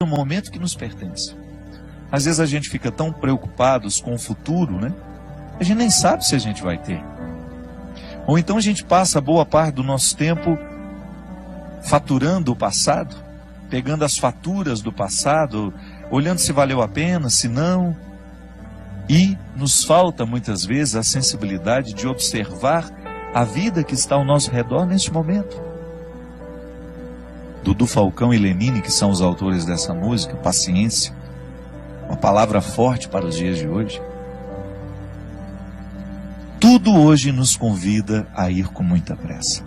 o momento que nos pertence. Às vezes a gente fica tão preocupados com o futuro, né? A gente nem sabe se a gente vai ter. Ou então a gente passa boa parte do nosso tempo faturando o passado, pegando as faturas do passado, olhando se valeu a pena, se não. E nos falta muitas vezes a sensibilidade de observar a vida que está ao nosso redor neste momento. Dudu Falcão e Lenine, que são os autores dessa música, Paciência, uma palavra forte para os dias de hoje. Tudo hoje nos convida a ir com muita pressa.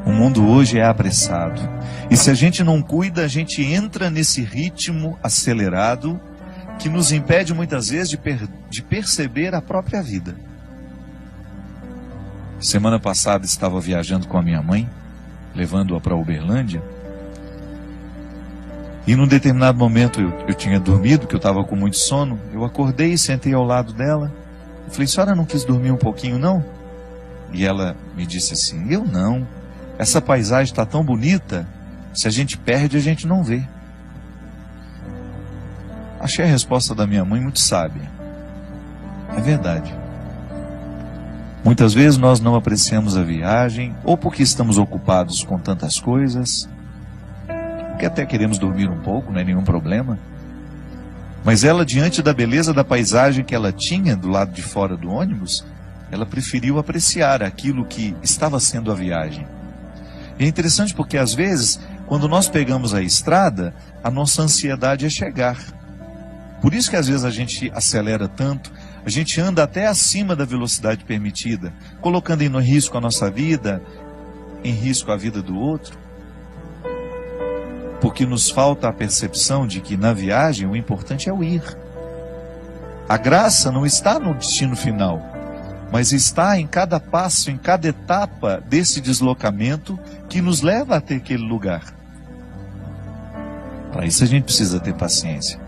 O mundo hoje é apressado. E se a gente não cuida, a gente entra nesse ritmo acelerado que nos impede muitas vezes de perceber a própria vida. Semana passada estava viajando com a minha mãe, levando-a para Uberlândia. E num determinado momento eu tinha dormido, que eu estava com muito sono. Eu acordei e sentei ao lado dela. Eu falei: senhora não quis dormir um pouquinho não? E ela me disse assim: eu não. Essa paisagem está tão bonita, se a gente perde a gente não vê. Achei a resposta da minha mãe muito sábia. É verdade. Muitas vezes nós não apreciamos a viagem, ou porque estamos ocupados com tantas coisas, porque até queremos dormir um pouco, não é nenhum problema. Mas ela, diante da beleza da paisagem que ela tinha do lado de fora do ônibus, ela preferiu apreciar aquilo que estava sendo a viagem. E é interessante porque às vezes, quando nós pegamos a estrada, a nossa ansiedade é chegar. Por isso que às vezes a gente acelera tanto, a gente anda até acima da velocidade permitida, colocando em risco a nossa vida, em risco a vida do outro. Porque nos falta a percepção de que na viagem o importante é o ir. A graça não está no destino final, mas está em cada passo, em cada etapa desse deslocamento que nos leva até aquele lugar. Para isso a gente precisa ter paciência.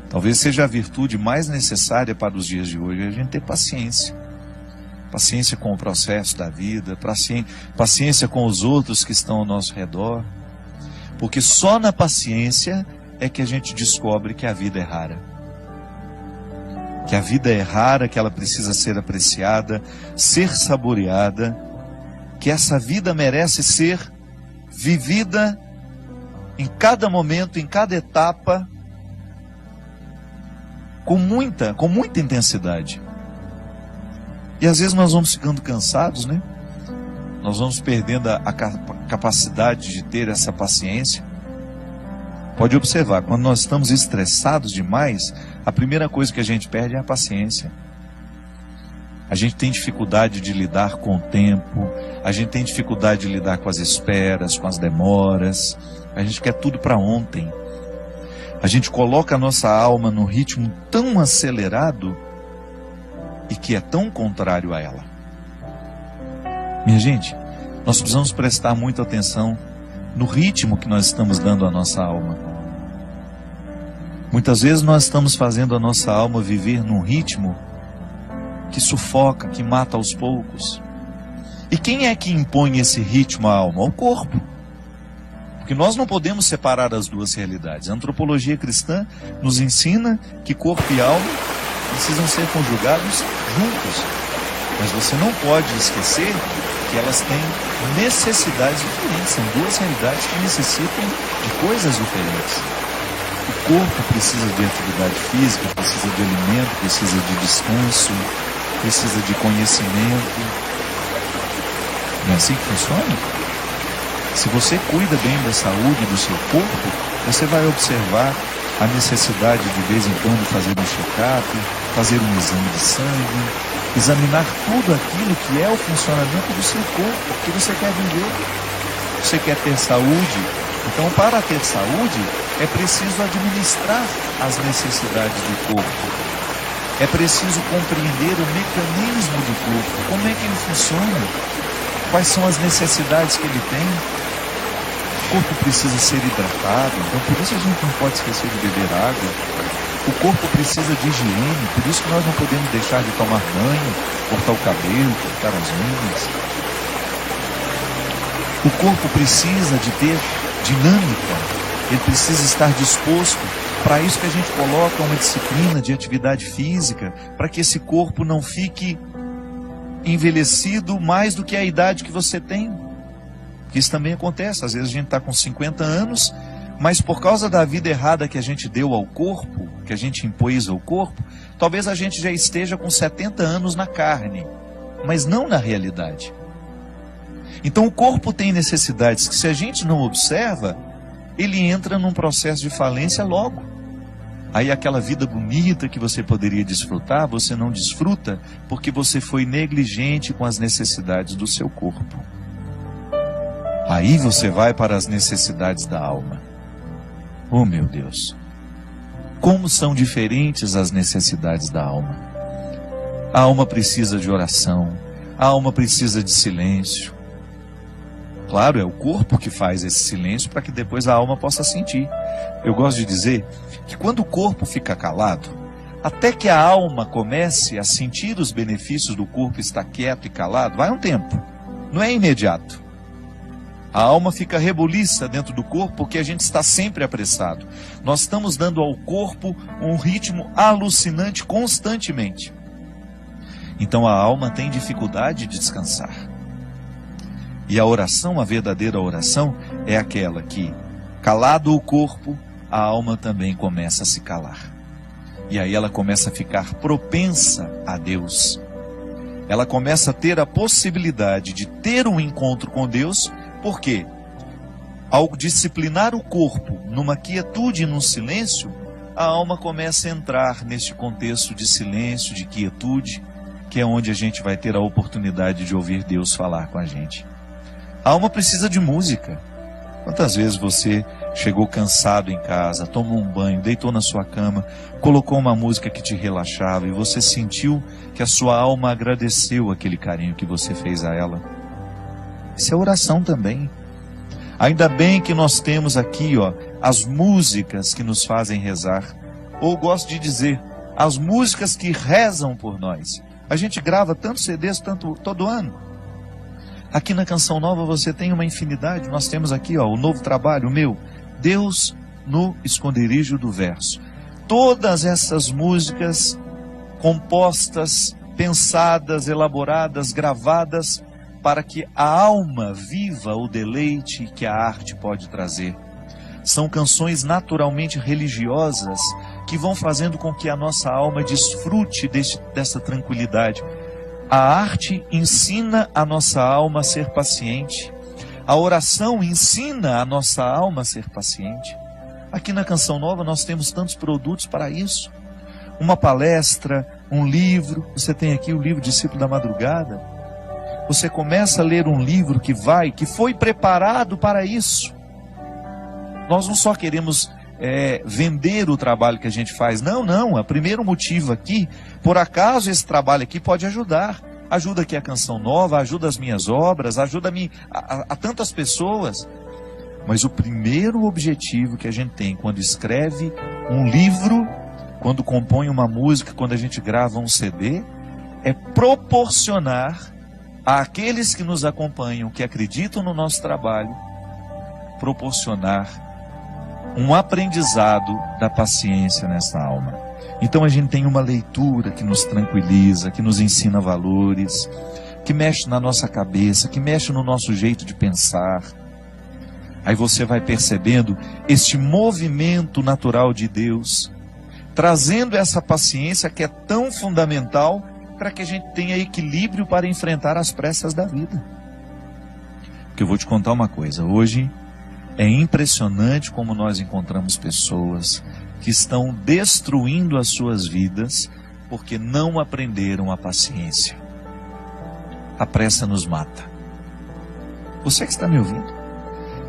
Talvez seja a virtude mais necessária para os dias de hoje, a gente ter paciência. Paciência com o processo da vida, paciência com os outros que estão ao nosso redor. Porque só na paciência é que a gente descobre que a vida é rara. Que a vida é rara, que ela precisa ser apreciada, ser saboreada, que essa vida merece ser vivida em cada momento, em cada etapa, com muita intensidade. E às vezes nós vamos ficando cansados, né? Nós vamos perdendo a capacidade de ter essa paciência. Pode observar, quando nós estamos estressados demais, a primeira coisa que a gente perde é a paciência. A gente tem dificuldade de lidar com o tempo, a gente tem dificuldade de lidar com as esperas, com as demoras. A gente quer tudo para ontem. A gente coloca a nossa alma num ritmo tão acelerado e que é tão contrário a ela. Minha gente, nós precisamos prestar muita atenção no ritmo que nós estamos dando à nossa alma. Muitas vezes nós estamos fazendo a nossa alma viver num ritmo que sufoca, que mata aos poucos. E quem é que impõe esse ritmo à alma? O corpo. Porque nós não podemos separar as duas realidades. A antropologia cristã nos ensina que corpo e alma precisam ser conjugados juntos. Mas você não pode esquecer que elas têm necessidades diferentes. São duas realidades que necessitam de coisas diferentes. O corpo precisa de atividade física, precisa de alimento, precisa de descanso, precisa de conhecimento. Não é assim que funciona? Se você cuida bem da saúde do seu corpo, você vai observar a necessidade de vez em quando fazer um check-up, fazer um exame de sangue, examinar tudo aquilo que é o funcionamento do seu corpo, porque você quer viver, você quer ter saúde. Então, para ter saúde, é preciso administrar as necessidades do corpo. É preciso compreender o mecanismo do corpo, como é que ele funciona, quais são as necessidades que ele tem. O corpo precisa ser hidratado, então por isso a gente não pode esquecer de beber água. O corpo precisa de higiene, por isso que nós não podemos deixar de tomar banho, cortar o cabelo, cortar as unhas. O corpo precisa de ter dinâmica, ele precisa estar disposto. Para isso que a gente coloca uma disciplina de atividade física, para que esse corpo não fique envelhecido mais do que a idade que você tem. Isso também acontece, às vezes a gente está com 50 anos, mas por causa da vida errada que a gente deu ao corpo, que a gente impôs ao corpo, talvez a gente já esteja com 70 anos na carne, mas não na realidade. Então o corpo tem necessidades que, se a gente não observa, ele entra num processo de falência logo. Aí aquela vida bonita que você poderia desfrutar, você não desfruta porque você foi negligente com as necessidades do seu corpo. Aí você vai para as necessidades da alma. Oh meu Deus! Como são diferentes as necessidades da alma. A alma precisa de oração, a alma precisa de silêncio. Claro, é o corpo que faz esse silêncio para que depois a alma possa sentir. Eu gosto de dizer que quando o corpo fica calado, até que a alma comece a sentir os benefícios do corpo estar quieto e calado, vai um tempo, não é imediato. A alma fica rebuliça dentro do corpo porque a gente está sempre apressado. Nós estamos dando ao corpo um ritmo alucinante constantemente. Então a alma tem dificuldade de descansar. E a oração, a verdadeira oração, é aquela que, calado o corpo, a alma também começa a se calar. E aí ela começa a ficar propensa a Deus. Ela começa a ter a possibilidade de ter um encontro com Deus, porque ao disciplinar o corpo numa quietude e num silêncio, a alma começa a entrar neste contexto de silêncio, de quietude, que é onde a gente vai ter a oportunidade de ouvir Deus falar com a gente. A alma precisa de música. Quantas vezes você chegou cansado em casa, tomou um banho, deitou na sua cama, colocou uma música que te relaxava e você sentiu que a sua alma agradeceu aquele carinho que você fez a ela? Isso é oração também. Ainda bem que nós temos aqui, as músicas que nos fazem rezar. Ou gosto de dizer, as músicas que rezam por nós. A gente grava tantos CDs todo ano. Aqui na Canção Nova você tem uma infinidade. Nós temos aqui o novo trabalho, o meu, Deus no Esconderijo do Verso. Todas essas músicas compostas, pensadas, elaboradas, gravadas, para que a alma viva o deleite que a arte pode trazer. São canções naturalmente religiosas que vão fazendo com que a nossa alma desfrute dessa tranquilidade. A arte ensina a nossa alma a ser paciente. A oração ensina a nossa alma a ser paciente. Aqui na Canção Nova nós temos tantos produtos para isso. Uma palestra, um livro. Você tem aqui o livro Discípulo da Madrugada. Você começa a ler um livro que foi preparado para isso. Nós não só queremos vender o trabalho que a gente faz. Não. O primeiro motivo aqui, por acaso esse trabalho aqui pode ajudar. Ajuda aqui a Canção Nova, ajuda as minhas obras, ajuda a tantas pessoas. Mas o primeiro objetivo que a gente tem quando escreve um livro, quando compõe uma música, quando a gente grava um CD, é proporcionar àqueles que nos acompanham, que acreditam no nosso trabalho, proporcionar um aprendizado da paciência nessa alma. Então a gente tem uma leitura que nos tranquiliza, que nos ensina valores, que mexe na nossa cabeça, que mexe no nosso jeito de pensar. Aí você vai percebendo este movimento natural de Deus, trazendo essa paciência que é tão fundamental para que a gente tenha equilíbrio para enfrentar as pressas da vida. Porque eu vou te contar uma coisa, hoje é impressionante como nós encontramos pessoas que estão destruindo as suas vidas porque não aprenderam a paciência. A pressa nos mata. Você que está me ouvindo,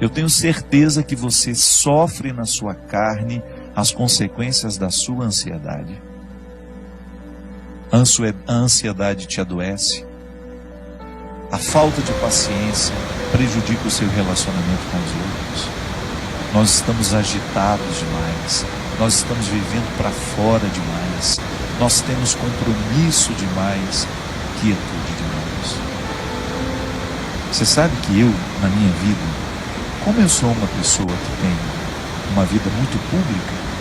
eu tenho certeza que você sofre na sua carne as consequências da sua ansiedade. A ansiedade te adoece. A falta de paciência prejudica o seu relacionamento com os outros. Nós estamos agitados demais. Nós estamos vivendo para fora demais. Nós temos compromisso demais, quietude demais. Você sabe que eu, na minha vida, como eu sou uma pessoa que tem uma vida muito pública.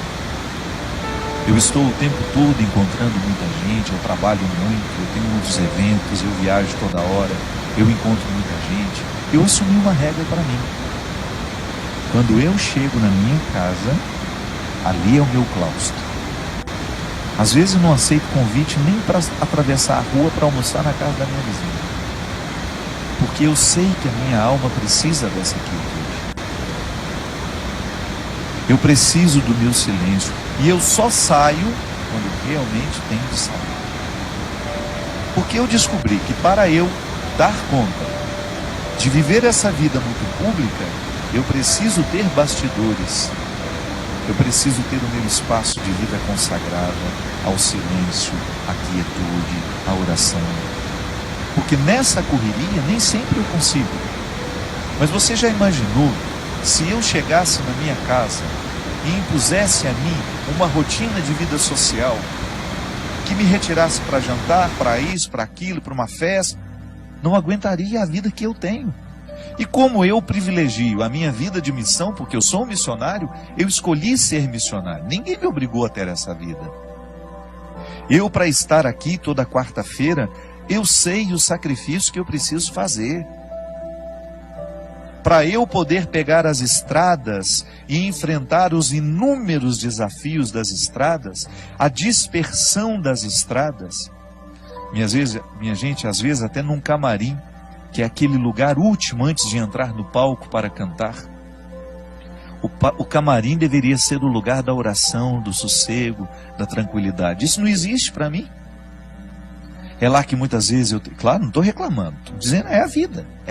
Eu estou o tempo todo encontrando muita gente, eu trabalho muito, eu tenho muitos eventos, eu viajo toda hora, eu encontro muita gente. Eu assumi uma regra para mim. Quando eu chego na minha casa, ali é o meu claustro. Às vezes eu não aceito convite nem para atravessar a rua para almoçar na casa da minha vizinha. Porque eu sei que a minha alma precisa dessa quietude. Eu preciso do meu silêncio. E eu só saio quando realmente tenho de sair. Porque eu descobri que para eu dar conta de viver essa vida muito pública, eu preciso ter bastidores. Eu preciso ter o meu espaço de vida consagrada ao silêncio, à quietude, à oração. Porque nessa correria nem sempre eu consigo. Mas você já imaginou se eu chegasse na minha casa e impusesse a mim uma rotina de vida social que me retirasse para jantar, para isso, para aquilo, para uma festa? Não aguentaria a vida que eu tenho. E como eu privilegio a minha vida de missão, porque eu sou um missionário, eu escolhi ser missionário. Ninguém me obrigou a ter essa vida. Eu, para estar aqui toda quarta-feira, eu sei o sacrifício que eu preciso fazer. Para eu poder pegar as estradas e enfrentar os inúmeros desafios das estradas, a dispersão das estradas. Minha gente, às vezes até num camarim, que é aquele lugar último antes de entrar no palco para cantar. O camarim deveria ser o lugar da oração, do sossego, da tranquilidade. Isso não existe para mim. É lá que muitas vezes claro, não estou reclamando, estou dizendo, é a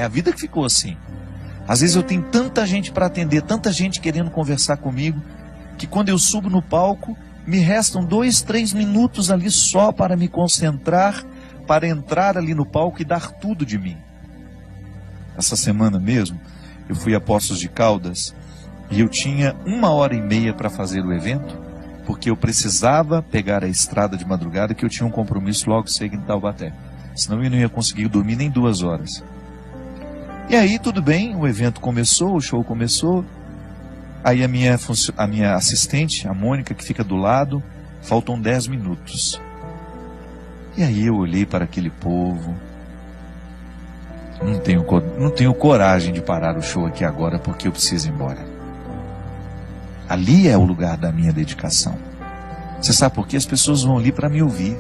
vida que ficou assim. Às vezes eu tenho tanta gente para atender, tanta gente querendo conversar comigo, que quando eu subo no palco, me restam 2, 3 minutos ali só para me concentrar, para entrar ali no palco e dar tudo de mim. Essa semana mesmo, eu fui a Poços de Caldas e eu tinha 1h30 para fazer o evento, porque eu precisava pegar a estrada de madrugada, que eu tinha um compromisso logo cedo em Taubaté. Senão eu não ia conseguir dormir nem 2 horas. E aí tudo bem, o evento começou, o show começou. Aí a minha assistente, a Mônica, que fica do lado, faltam 10 minutos. E aí eu olhei para aquele povo. Não tenho coragem de parar o show aqui agora, porque eu preciso ir embora. Ali é o lugar da minha dedicação. Você sabe por quê? As pessoas vão ali para me ouvir.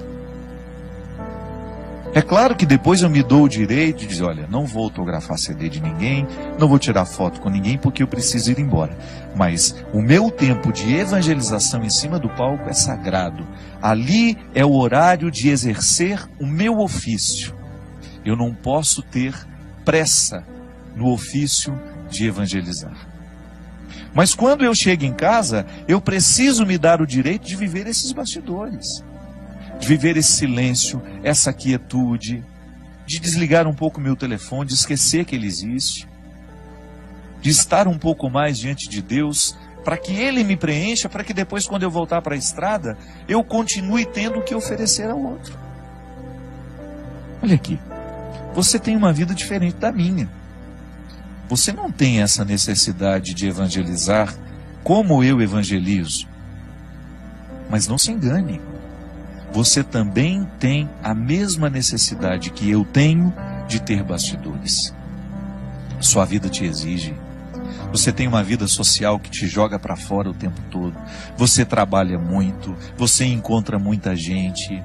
É claro que depois eu me dou o direito de dizer, olha, não vou autografar CD de ninguém, não vou tirar foto com ninguém, porque eu preciso ir embora. Mas o meu tempo de evangelização em cima do palco é sagrado. Ali é o horário de exercer o meu ofício. Eu não posso ter pressa no ofício de evangelizar. Mas quando eu chego em casa, eu preciso me dar o direito de viver esses bastidores, de viver esse silêncio, essa quietude, de desligar um pouco o meu telefone, de esquecer que ele existe, de estar um pouco mais diante de Deus, para que Ele me preencha, para que depois, quando eu voltar para a estrada, eu continue tendo o que oferecer ao outro. Olha aqui. Você tem uma vida diferente da minha. Você não tem essa necessidade de evangelizar como eu evangelizo. Mas não se engane. Você também tem a mesma necessidade que eu tenho de ter bastidores. Sua vida te exige. Você tem uma vida social que te joga para fora o tempo todo. Você trabalha muito. Você encontra muita gente.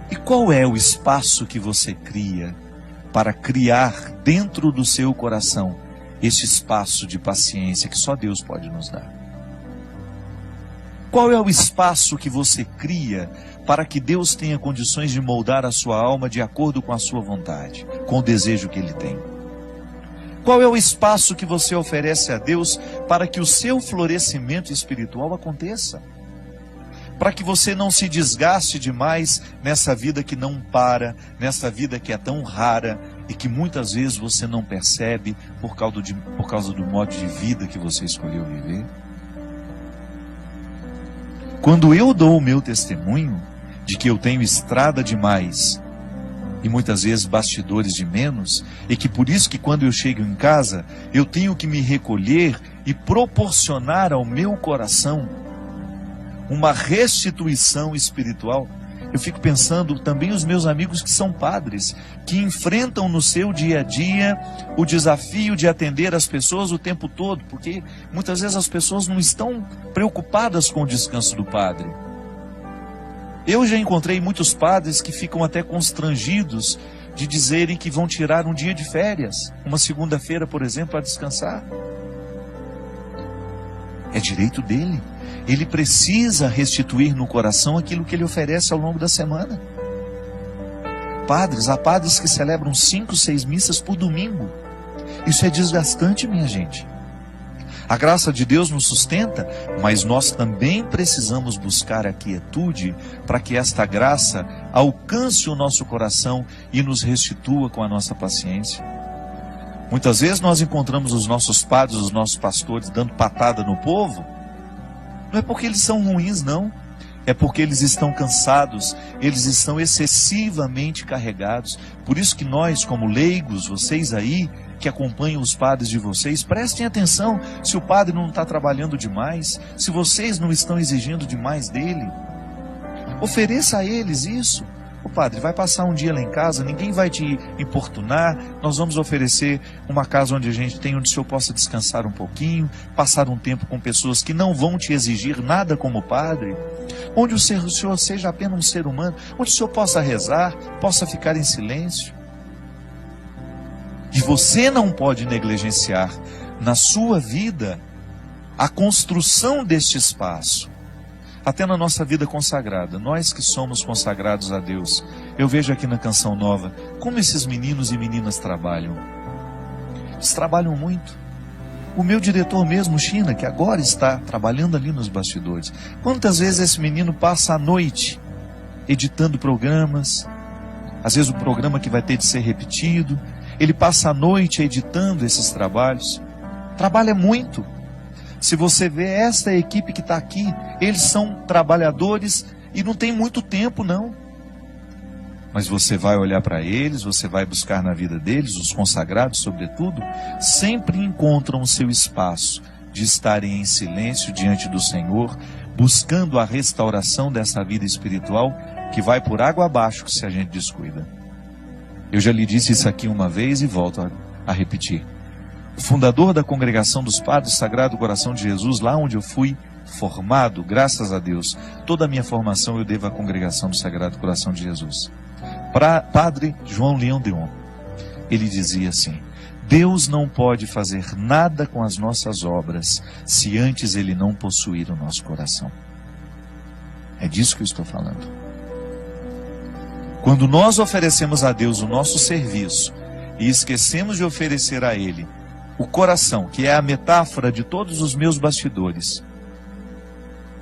E qual é o espaço que você cria para criar dentro do seu coração esse espaço de paciência que só Deus pode nos dar? Qual é o espaço que você cria para que Deus tenha condições de moldar a sua alma de acordo com a sua vontade, com o desejo que Ele tem? Qual é o espaço que você oferece a Deus para que o seu florescimento espiritual aconteça? Para que você não se desgaste demais nessa vida que não para, nessa vida que é tão rara e que muitas vezes você não percebe por causa do modo de vida que você escolheu viver. Quando eu dou o meu testemunho de que eu tenho estrada demais e muitas vezes bastidores de menos, e que por isso que quando eu chego em casa eu tenho que me recolher e proporcionar ao meu coração uma restituição espiritual. Eu fico pensando também os meus amigos que são padres, que enfrentam no seu dia a dia o desafio de atender as pessoas o tempo todo, porque muitas vezes as pessoas não estão preocupadas com o descanso do padre. Eu já encontrei muitos padres que ficam até constrangidos de dizerem que vão tirar um dia de férias, uma segunda-feira, por exemplo, para descansar. É direito dele. Ele precisa restituir no coração aquilo que ele oferece ao longo da semana. Há padres que celebram 5, 6 missas por domingo. Isso é desgastante, minha gente. A graça de Deus nos sustenta, mas nós também precisamos buscar a quietude para que esta graça alcance o nosso coração e nos restitua com a nossa paciência. Muitas vezes nós encontramos os nossos padres, os nossos pastores dando patada no povo. Não é porque eles são ruins, não. É porque eles estão cansados, eles estão excessivamente carregados. Por isso que nós, como leigos, vocês aí, que acompanham os padres de vocês, prestem atenção se o padre não está trabalhando demais, se vocês não estão exigindo demais dele. Ofereça a eles isso. O padre vai passar um dia lá em casa, ninguém vai te importunar, nós vamos oferecer uma casa onde a gente tem, onde o senhor possa descansar um pouquinho, passar um tempo com pessoas que não vão te exigir nada como padre, onde o senhor seja apenas um ser humano, onde o senhor possa rezar, possa ficar em silêncio. E você não pode negligenciar na sua vida a construção deste espaço. Até na nossa vida consagrada, nós que somos consagrados a Deus, eu vejo aqui na Canção Nova, como esses meninos e meninas trabalham. Eles trabalham muito. O meu diretor mesmo, China, que agora está trabalhando ali nos bastidores, quantas vezes esse menino passa a noite editando programas, às vezes o programa que vai ter de ser repetido, ele passa a noite editando esses trabalhos, trabalha muito. Se você vê esta equipe que está aqui, eles são trabalhadores e não tem muito tempo, não. Mas você vai olhar para eles, você vai buscar na vida deles, os consagrados sobretudo, sempre encontram o seu espaço de estarem em silêncio diante do Senhor, buscando a restauração dessa vida espiritual que vai por água abaixo se a gente descuida. Eu já lhe disse isso aqui uma vez e volto a repetir. O fundador da Congregação dos Padres Sagrado Coração de Jesus, lá onde eu fui formado, graças a Deus, toda a minha formação eu devo à Congregação do Sagrado Coração de Jesus. Padre João Leão Deon, ele dizia assim: Deus não pode fazer nada com as nossas obras se antes Ele não possuir o nosso coração. É disso que eu estou falando. Quando nós oferecemos a Deus o nosso serviço e esquecemos de oferecer a Ele o coração, que é a metáfora de todos os meus bastidores,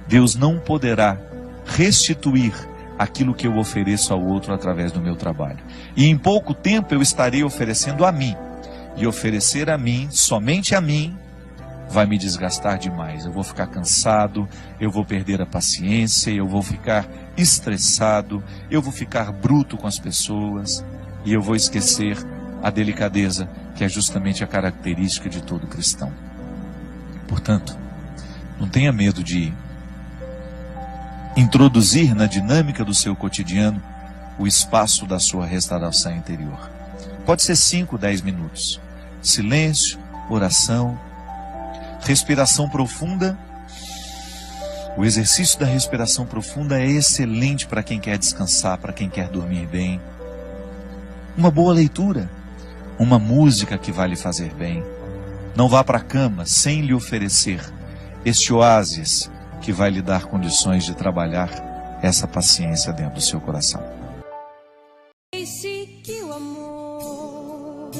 Deus não poderá restituir aquilo que eu ofereço ao outro através do meu trabalho. E em pouco tempo eu estarei oferecendo a mim. E oferecer a mim, somente a mim, vai me desgastar demais. Eu vou ficar cansado, eu vou perder a paciência, eu vou ficar estressado, eu vou ficar bruto com as pessoas e eu vou esquecer a delicadeza, que é justamente a característica de todo cristão. Portanto, não tenha medo de introduzir na dinâmica do seu cotidiano o espaço da sua restauração interior. Pode ser 5, 10 minutos. Silêncio, oração, respiração profunda. O exercício da respiração profunda é excelente para quem quer descansar, para quem quer dormir bem. Uma boa leitura, uma música que vai lhe fazer bem. Não vá para a cama sem lhe oferecer este oásis que vai lhe dar condições de trabalhar essa paciência dentro do seu coração. Deixe que o amor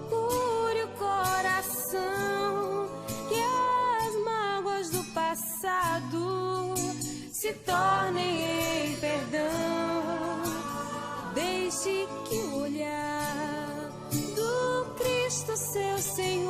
cure o coração, que as mágoas do passado se tornem em perdão. Deixe que o olhar do Cristo, seu Senhor,